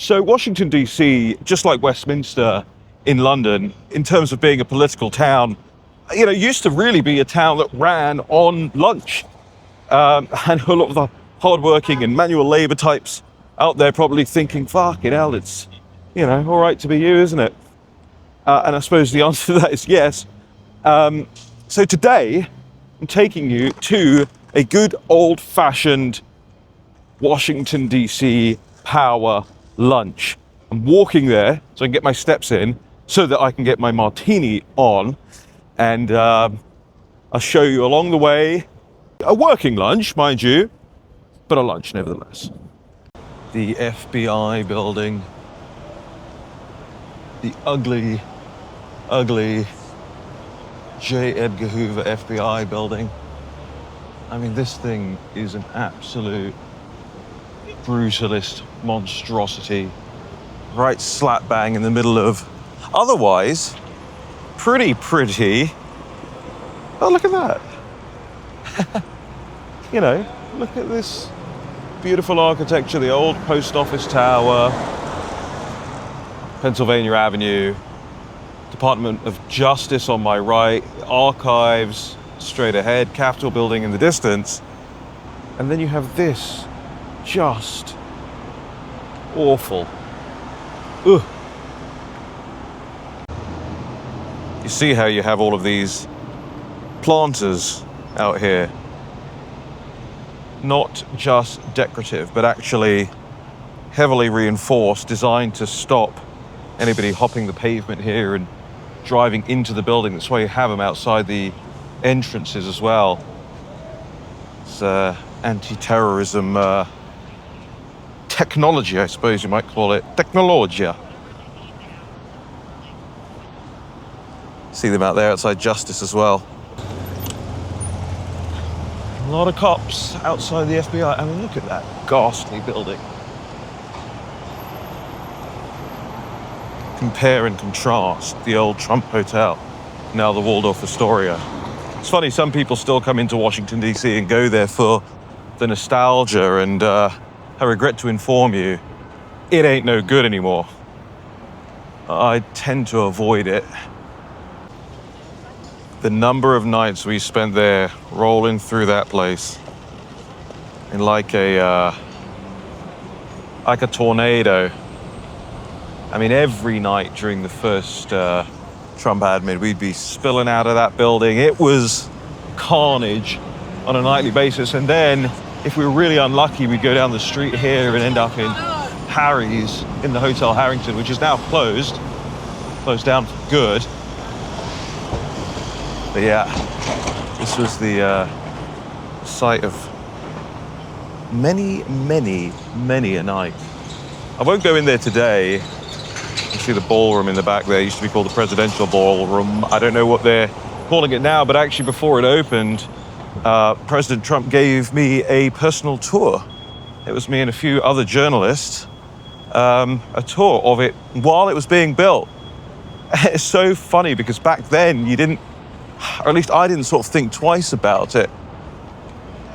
So Washington, D.C., just like Westminster in London, in terms of being a political town, used to really be a town that ran on lunch. And a lot of the hardworking and manual labor types out there probably thinking, fucking hell, it's, all right to be you, isn't it? And I suppose the answer to that is yes. So today, I'm taking you to a good old-fashioned Washington, D.C. power lunch. I'm walking there so I can get my steps in so that I can get my martini on. And I'll show you along the way a working lunch, mind you, but a lunch nevertheless. The FBI building. The ugly J. Edgar Hoover FBI building. I mean, this thing is an absolute brutalist monstrosity, right slap bang in the middle of otherwise pretty. Oh, look at that. Look at this beautiful architecture, the old post office tower, Pennsylvania Avenue, Department of Justice on my right, archives straight ahead, Capitol building in the distance, and then you have this just awful. Ugh. You see how you have all of these planters out here, not just decorative, but actually heavily reinforced, designed to stop anybody hopping the pavement here and driving into the building. That's why you have them outside the entrances as well. It's anti-terrorism technology, I suppose you might call it. Technologia. See them out there outside Justice as well. A lot of cops outside the FBI. I mean, look at that ghastly building. Compare and contrast the old Trump Hotel, now the Waldorf Astoria. It's funny, some people still come into Washington, D.C. and go there for the nostalgia, and I regret to inform you, it ain't no good anymore. I tend to avoid it. The number of nights we spent there rolling through that place in like a tornado. I mean, every night during the first Trump admin, we'd be spilling out of that building. It was carnage on a nightly basis. And then, if we were really unlucky, we'd go down the street here and end up in Harry's, in the Hotel Harrington, which is now closed down for good. But yeah, this was the site of many a night. I won't go in there today. You see the ballroom in the back there. It used to be called the Presidential Ballroom. I don't know what they're calling it now, but actually before it opened, President Trump gave me a personal tour. It was me and a few other journalists, a tour of it while it was being built. It's so funny because back then you didn't, or at least I didn't sort of think twice about it.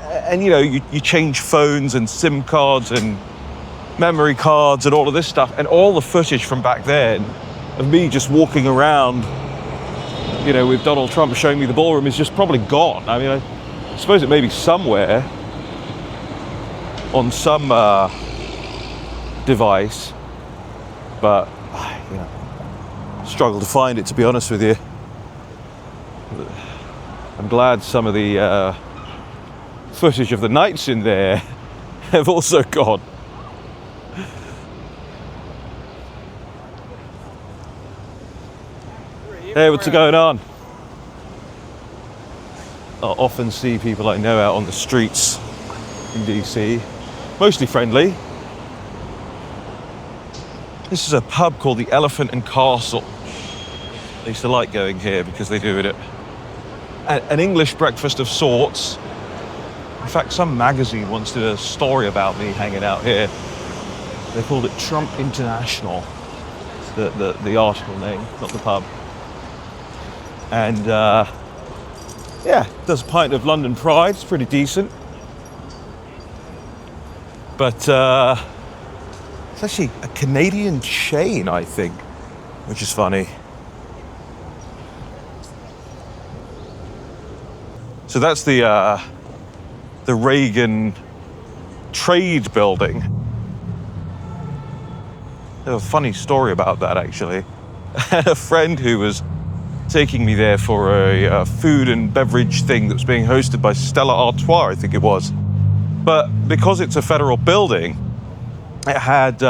And you change phones and SIM cards and memory cards and all of this stuff, and all the footage from back then of me just walking around, with Donald Trump showing me the ballroom is just probably gone. I mean, I suppose it may be somewhere on some device, but struggle to find it, to be honest with you. I'm glad some of the footage of the nights in there have also gone. Hey, what's going on? I often see people I know out on the streets in DC, mostly friendly. This is a pub called the Elephant and Castle. I used to like going here because they do it at an English breakfast of sorts. In fact, some magazine once did a story about me hanging out here. They called it Trump International, the article name, not the pub. And does a pint of London Pride. It's pretty decent. But It's actually a Canadian chain, I think, which is funny. So that's the Reagan Trade Building. There's a funny story about that, actually. I had a friend who was taking me there for a food and beverage thing that was being hosted by Stella Artois, I think it was. But because it's a federal building, it had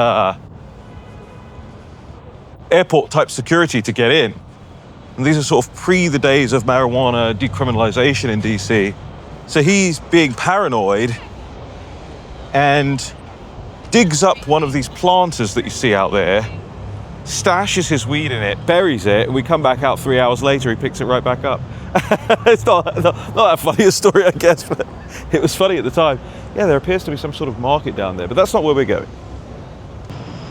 airport-type security to get in. And these are sort of pre the days of marijuana decriminalization in DC. So he's being paranoid and digs up one of these planters that you see out there, stashes his weed in it, buries it, and we come back out 3 hours later, he picks it right back up. It's not that funny a story, I guess, but it was funny at the time. Yeah, there appears to be some sort of market down there, but that's not where we're going.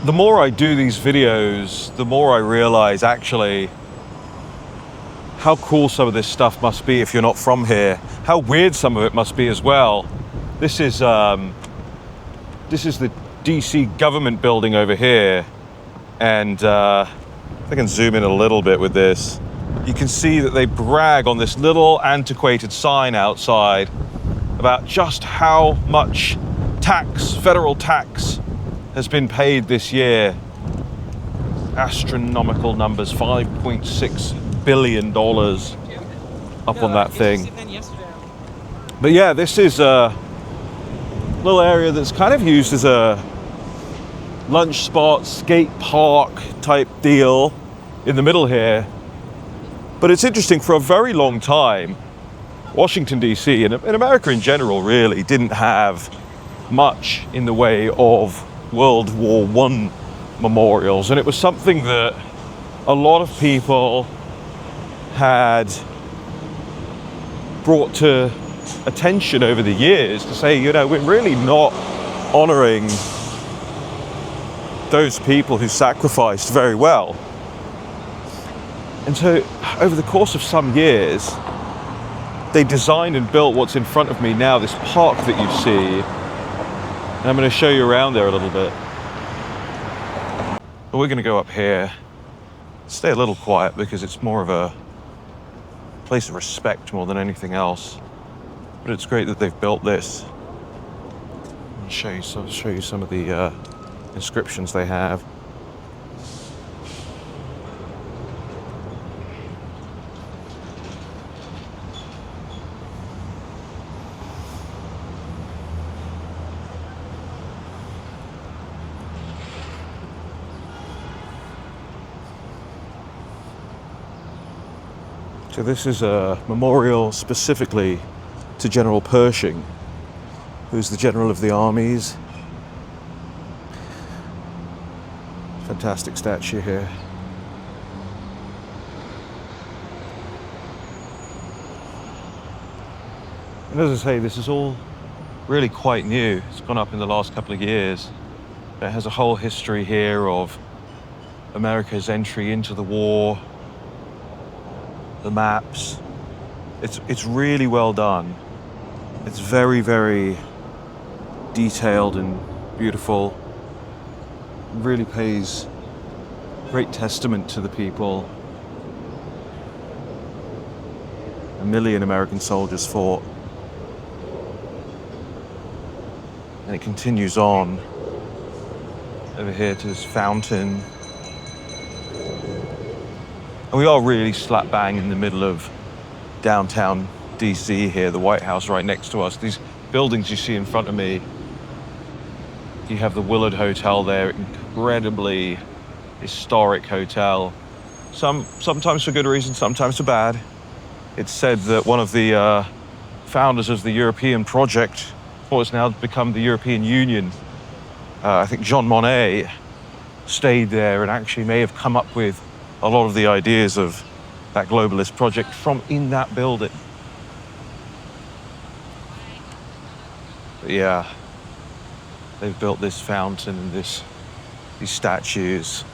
The more I do these videos, the more I realize actually how cool some of this stuff must be if you're not from here. How weird some of it must be as well. This is the DC government building over here, and if I can zoom in a little bit with this, you can see that they brag on this little antiquated sign outside about just how much tax, federal tax, has been paid this year. Astronomical numbers, $5.6 billion up on that thing. But yeah, this is a little area that's kind of used as a lunch spot, skate park type deal in the middle here. But it's interesting, for a very long time, Washington DC and America in general really didn't have much in the way of World War I memorials, and it was something that a lot of people had brought to attention over the years to say, you know, we're really not honoring those people who sacrificed very well. And so over the course of some years, they designed and built what's in front of me now, this park that you see. And I'm going to show you around there a little bit. But we're going to go up here, stay a little quiet because it's more of a place of respect more than anything else. But it's great that they've built this. I'll show you some of the inscriptions they have. So this is a memorial specifically to General Pershing, who's the general of the armies. Fantastic statue here. And as I say, this is all really quite new. It's gone up in the last couple of years. It has a whole history here of America's entry into the war, the maps. It's really well done. It's very, very detailed and beautiful. It really pays great testament to the people. 1 million American soldiers fought. And it continues on over here to this fountain. And we are really slap bang in the middle of downtown DC here, the White House right next to us. These buildings you see in front of me, you have the Willard Hotel there, incredibly historic hotel. Sometimes for good reason, sometimes for bad. It's said that one of the founders of the European project, what has now become the European Union, I think Jean Monnet, stayed there and actually may have come up with a lot of the ideas of that globalist project from in that building. But yeah, they've built this fountain and these statues.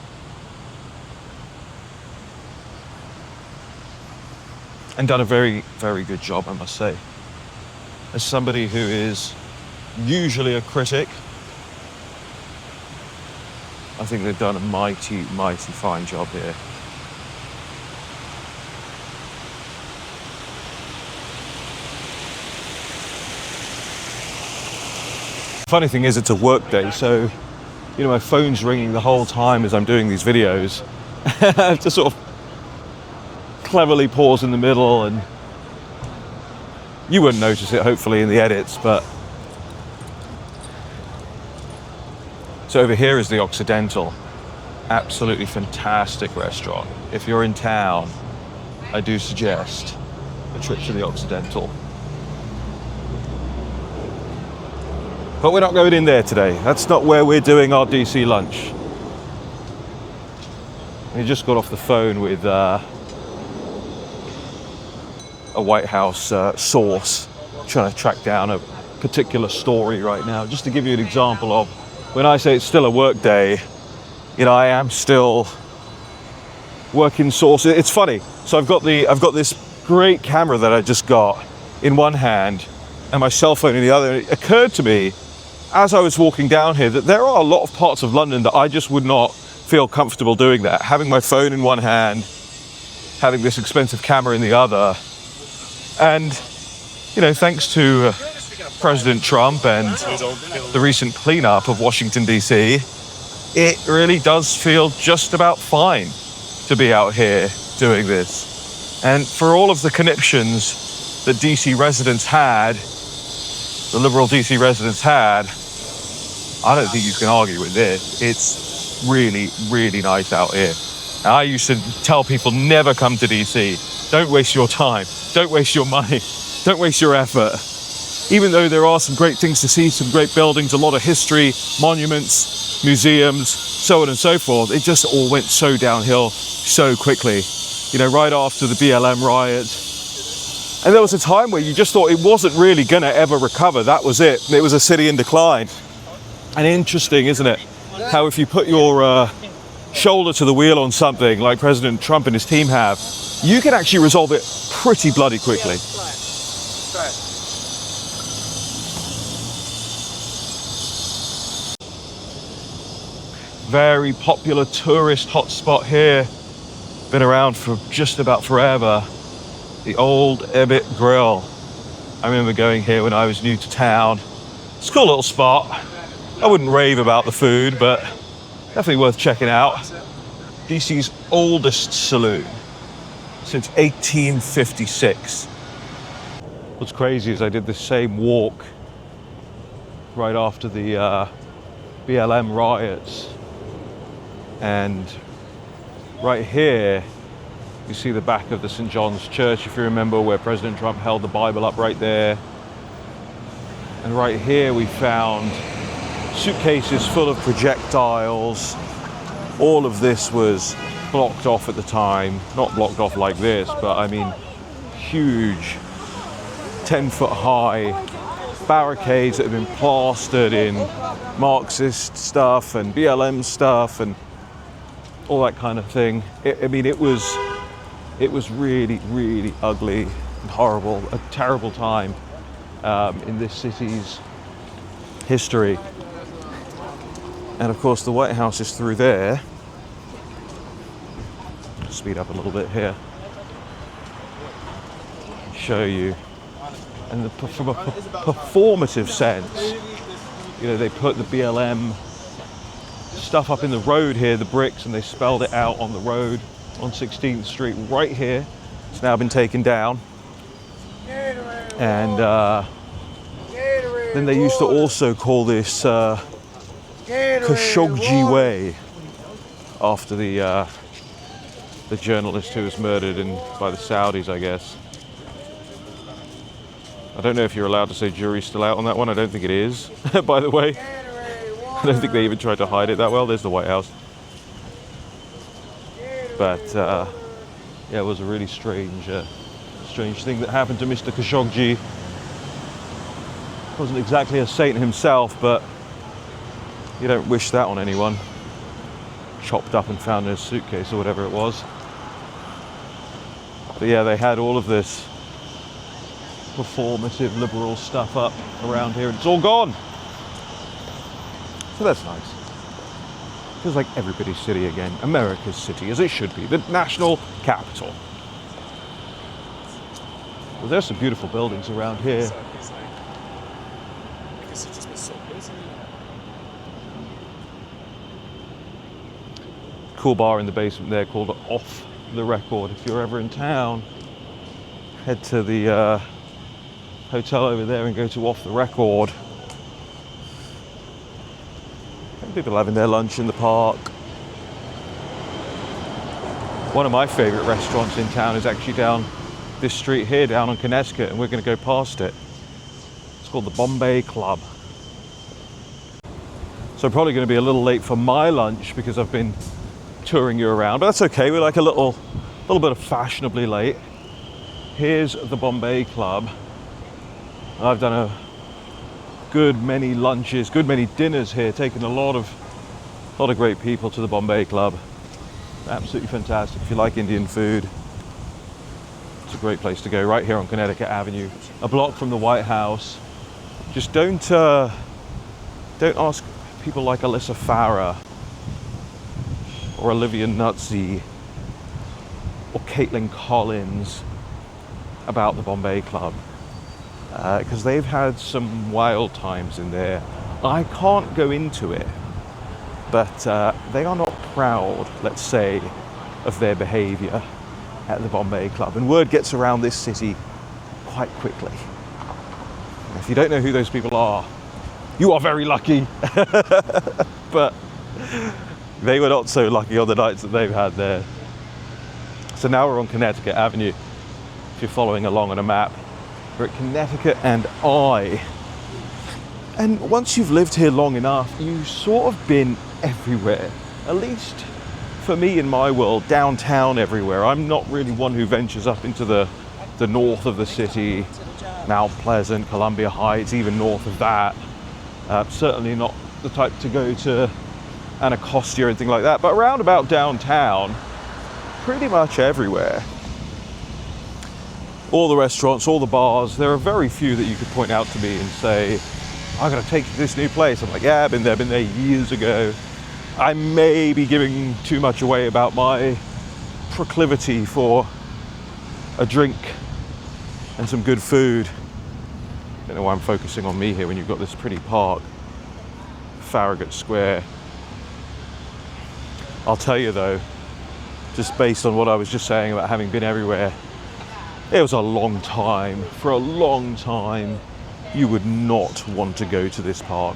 And done a very, very good job, I must say. As somebody who is usually a critic, I think they've done a mighty, mighty fine job here. Funny thing is, it's a work day, so, you know, my phone's ringing the whole time as I'm doing these videos. I have to sort of cleverly pause in the middle, and you wouldn't notice it, hopefully, in the edits, but... So over here is the Occidental. Absolutely fantastic restaurant. If you're in town, I do suggest a trip to the Occidental. But we're not going in there today. That's not where we're doing our DC lunch. We just got off the phone with a White House source, trying to track down a particular story right now. Just to give you an example of when I say it's still a work day, you know, I am still working source. It's funny. So I've got this great camera that I just got in one hand and my cell phone in the other. And it occurred to me as I was walking down here that there are a lot of parts of London that I just would not feel comfortable doing that. Having my phone in one hand, having this expensive camera in the other. And, you know, thanks to President Trump and the recent cleanup of Washington, D.C., it really does feel just about fine to be out here doing this. And for all of the conniptions that DC residents had, the liberal DC residents had, I don't think you can argue with this. It's really, really nice out here. And I used to tell people, never come to DC. Don't waste your time. Don't waste your money. Don't waste your effort. Even though there are some great things to see, some great buildings, a lot of history, monuments, museums, so on and so forth, it just all went so downhill so quickly. You know, right after the BLM riots. And there was a time where you just thought it wasn't really going to ever recover. That was it. It was a city in decline. And interesting, isn't it? How if you put your shoulder to the wheel on something like President Trump and his team have, you can actually resolve it pretty bloody quickly. Very popular tourist hotspot here. Been around for just about forever. The old Ebbet Grill. I remember going here when I was new to town. It's a cool little spot. I wouldn't rave about the food, but definitely worth checking out. DC's oldest saloon since 1856. What's crazy is I did the same walk right after the BLM riots. And right here, you see the back of the St. John's Church, if you remember, where President Trump held the Bible up right there. And right here we found suitcases full of projectiles. All of this was blocked off at the time. Not blocked off like this, but I mean huge 10-foot high barricades that have been plastered in Marxist stuff and BLM stuff and all that kind of thing. I mean, it was really, really ugly and horrible, a terrible time in this city's history. And of course, the White House is through there. Speed up a little bit here. Show you. And from a performative sense, you know, they put the BLM stuff up in the road here, the bricks, and they spelled it out on the road on 16th Street right here. It's now been taken down. And then they used to also call this Khashoggi Way, after the journalist who was murdered by the Saudis, I guess. I don't know if you're allowed to say jury's still out on that one. I don't think it is, by the way. I don't think they even tried to hide it that well. There's the White House. But yeah, it was a really strange thing that happened to Mr. Khashoggi. Wasn't exactly a saint himself, but you don't wish that on anyone. Chopped up and found in a suitcase or whatever it was. But yeah, they had all of this performative liberal stuff up around here, and it's all gone. So that's nice. Feels like everybody's city again. America's city, as it should be. The national capital. Well, there's some beautiful buildings around here. Cool bar in the basement there called Off the Record. If you're ever in town, head to the hotel over there and go to Off the Record. And people having their lunch in the park. One of my favourite restaurants in town is actually down this street here, down on Connecticut, and we're going to go past it. It's called the Bombay Club. So I'm probably going to be a little late for my lunch because I've been touring you around, but that's okay. We're like a little bit of fashionably late. Here's the Bombay Club. I've done a good many lunches, good many dinners here, taken a lot of great people to the Bombay Club. Absolutely fantastic. If you like Indian food, it's a great place to go, right here on Connecticut Avenue, a block from the White House. Just don't ask people like Alyssa Farah or Olivia Nuzzi or Caitlin Collins about the Bombay Club, because they've had some wild times in there. I can't go into it, but they are not proud, let's say, of their behaviour at the Bombay Club, and word gets around this city quite quickly. If you don't know who those people are, you are very lucky. But they were not so lucky on the nights that they've had there. So now we're on Connecticut Avenue. If you're following along on a map, we're at Connecticut and I. And once you've lived here long enough, you've sort of been everywhere. At least for me in my world, downtown everywhere. I'm not really one who ventures up into the north of the city, Mount Pleasant, Columbia Heights, even north of that. Certainly not the type to go to Anacostia or anything like that, but around about downtown, pretty much everywhere. All the restaurants, all the bars, there are very few that you could point out to me and say, I'm gonna take you to this new place. I'm like, yeah, I've been there years ago. I may be giving too much away about my proclivity for a drink and some good food. I don't know why I'm focusing on me here when you've got this pretty park, Farragut Square. I'll tell you though, just based on what I was just saying about having been everywhere, it was a long time. For a long time, you would not want to go to this park.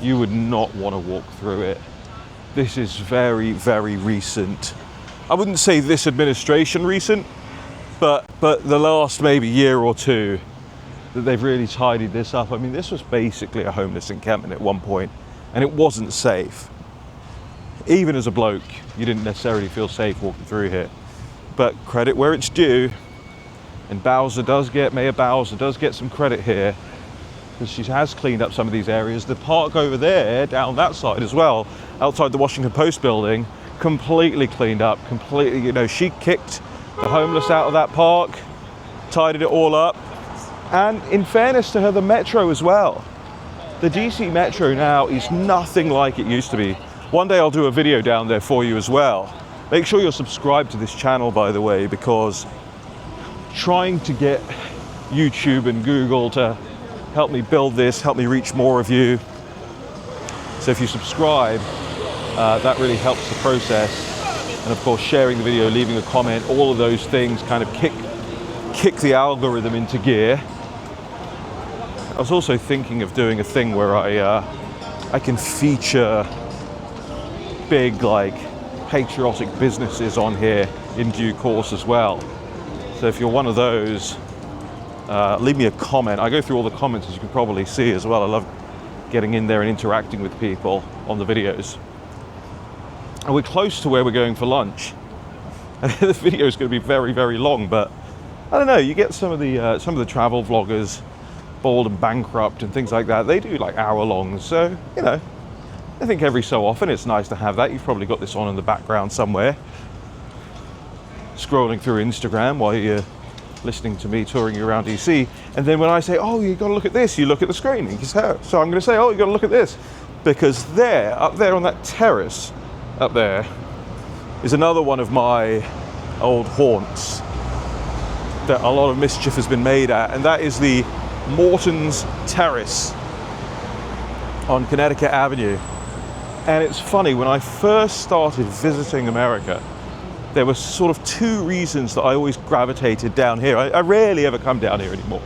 You would not want to walk through it. This is very, very recent. I wouldn't say this administration recent, but the last maybe year or two that they've really tidied this up. I mean, this was basically a homeless encampment at one point, and it wasn't safe. Even as a bloke, you didn't necessarily feel safe walking through here. But credit where it's due, and Mayor Bowser does get some credit here, because she has cleaned up some of these areas. The park over there, down that side as well, outside the Washington Post building, completely cleaned up, completely, she kicked the homeless out of that park, tidied it all up. And in fairness to her, the Metro as well. The DC Metro now is nothing like it used to be. One day I'll do a video down there for you as well. Make sure you're subscribed to this channel, by the way, because trying to get YouTube and Google to help me build this, help me reach more of you. So if you subscribe, that really helps the process. And of course, sharing the video, leaving a comment, all of those things kind of kick the algorithm into gear. I was also thinking of doing a thing where I can feature big, like, patriotic businesses on here in due course as well. So if you're one of those, leave me a comment. I go through all the comments, as you can probably see as well. I love getting in there and interacting with people on the videos. And we're close to where we're going for lunch. The video is going to be very, very long, but I don't know. You get some of the travel vloggers, Bald and Bankrupt and things like that. They do like hour-longs. So I think every so often it's nice to have that. You've probably got this on in the background somewhere, scrolling through Instagram while you're listening to me touring you around DC. And then when I say, oh, you got to look at this, you look at the screen. So I'm going to say, oh, you got to look at this, because up there on that terrace, up there is another one of my old haunts that a lot of mischief has been made at, and that is the Morton's Terrace on Connecticut Avenue. And it's funny, when I first started visiting America, there were sort of two reasons that I always gravitated down here. I rarely ever come down here anymore.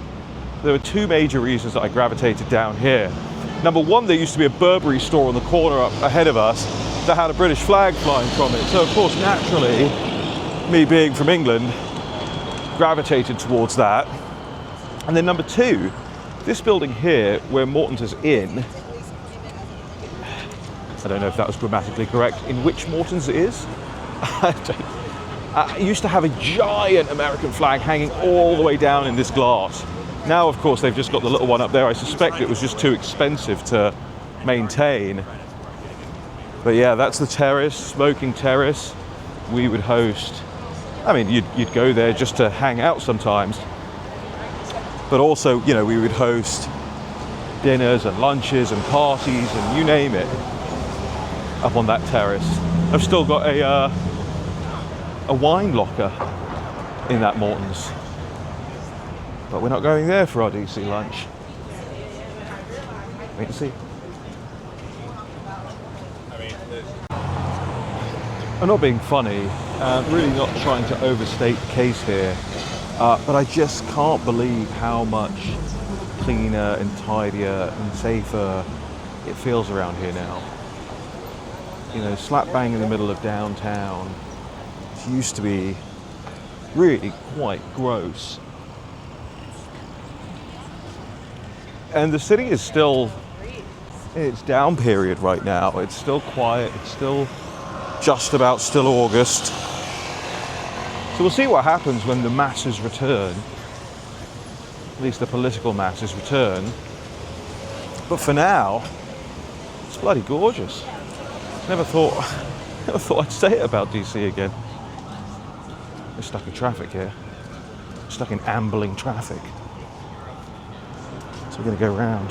There were two major reasons that I gravitated down here. Number one, there used to be a Burberry store on the corner up ahead of us that had a British flag flying from it. So of course, naturally, me being from England, gravitated towards that. And then number two, this building here, where Morton's is in, I don't know if that was grammatically correct, in which Morton's it is. It used to have a giant American flag hanging all the way down in this glass. Now, of course, they've just got the little one up there. I suspect it was just too expensive to maintain. But yeah, that's the terrace, smoking terrace. We would host, I mean, you'd go there just to hang out sometimes. But also, you know, we would host dinners and lunches and parties and you name it up on that terrace. I've still got a wine locker in that Morton's. But we're not going there for our DC lunch. Wait and see. I'm not being funny, really not trying to overstate the case here, but I just can't believe how much cleaner and tidier and safer it feels around here now. You know, slap bang in the middle of downtown. It used to be really quite gross. And the city is still in its down period right now. It's still quiet, it's still just about still August. So we'll see what happens when the masses return, at least the political masses return. But for now, it's bloody gorgeous. Never thought I'd say it about DC again. We're stuck in traffic here. We're stuck in ambling traffic. So we're going to go round.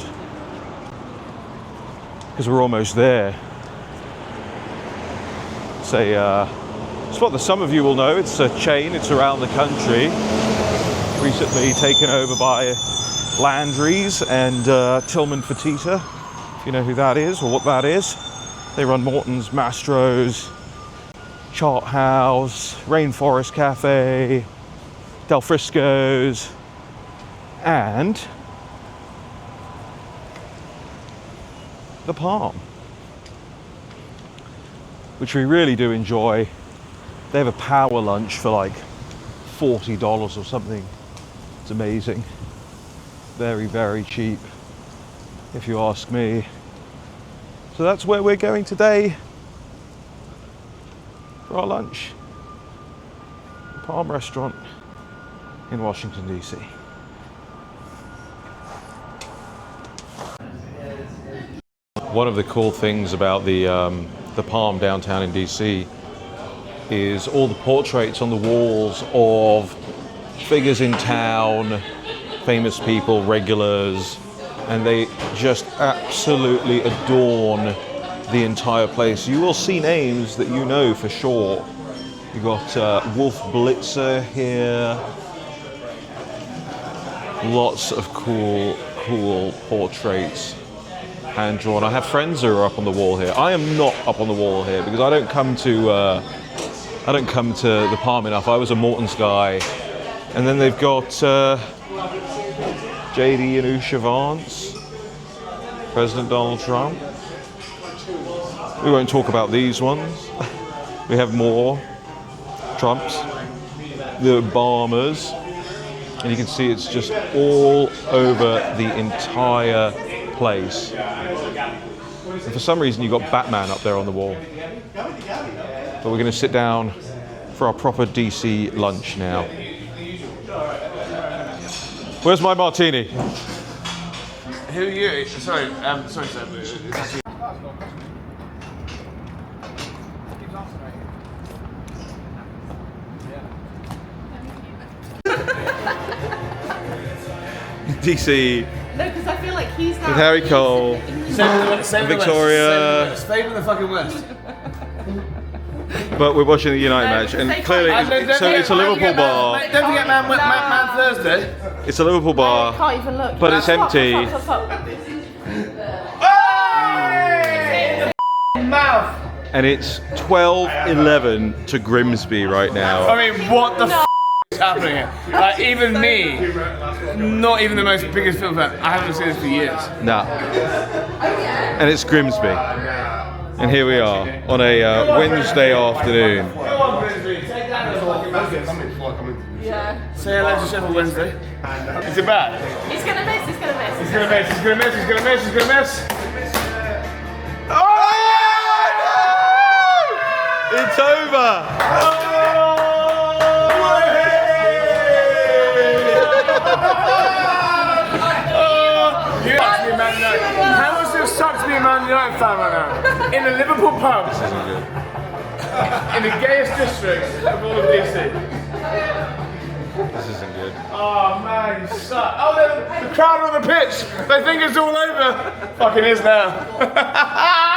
Because we're almost there. It's a spot that some of you will know. It's a chain. It's around the country. Recently taken over by Landry's and Tillman Fertitta, if you know who that is or what that is. They run Morton's, Mastro's, Chart House, Rainforest Cafe, Del Frisco's, and the Palm, which we really do enjoy. They have a power lunch for like $40 or something. It's amazing. Very, very cheap, if you ask me. So that's where we're going today for our lunch. The Palm Restaurant in Washington, DC. One of the cool things about the Palm downtown in DC is all the portraits on the walls of figures in town, famous people, regulars, and they just absolutely adorn the entire place. You will see names that you know for sure. You've got Wolf Blitzer here. Lots of cool portraits, hand drawn. I have friends who are up on the wall here. I am not up on the wall here because I don't come to the Palm enough. I was a Morton's guy. And then they've got JD and Usha Vance, President Donald Trump. We won't talk about these ones. We have more Trumps, the Obamas, and you can see it's just all over the entire place. And for some reason you've got Batman up there on the wall. But we're going to sit down for our proper DC lunch now. Where's my martini? Who are you? Sorry, sir. DC. No, because I feel like he's that. With Harry Cole, Save Victoria. the fucking West. But we're watching the United match, and clearly it's a Liverpool bar. Don't forget Man Thursday. It's a Liverpool bar, Can't even look. but it's empty. Mouth. And it's 12-11 to Grimsby right now. I mean, what the f is happening here? Like, even me, not even the most biggest film fan, I haven't seen this for years. Nah. And it's Grimsby. And here we are on a Wednesday afternoon. Come on, Grimsby, take that as a Yeah. Say hello to Sheffield Wednesday. Is it bad? He's gonna miss, he's gonna miss. He's gonna miss, he's gonna miss, he's gonna miss, he's gonna miss. Oh! It's over! You have to be a Man United. How much does it suck to be a Man United fan right now? In a Liverpool pub. This isn't good. In the gayest district of all of DC. This isn't good. Oh man, you suck. Oh, the crowd on the pitch. They think it's all over. Fucking is now.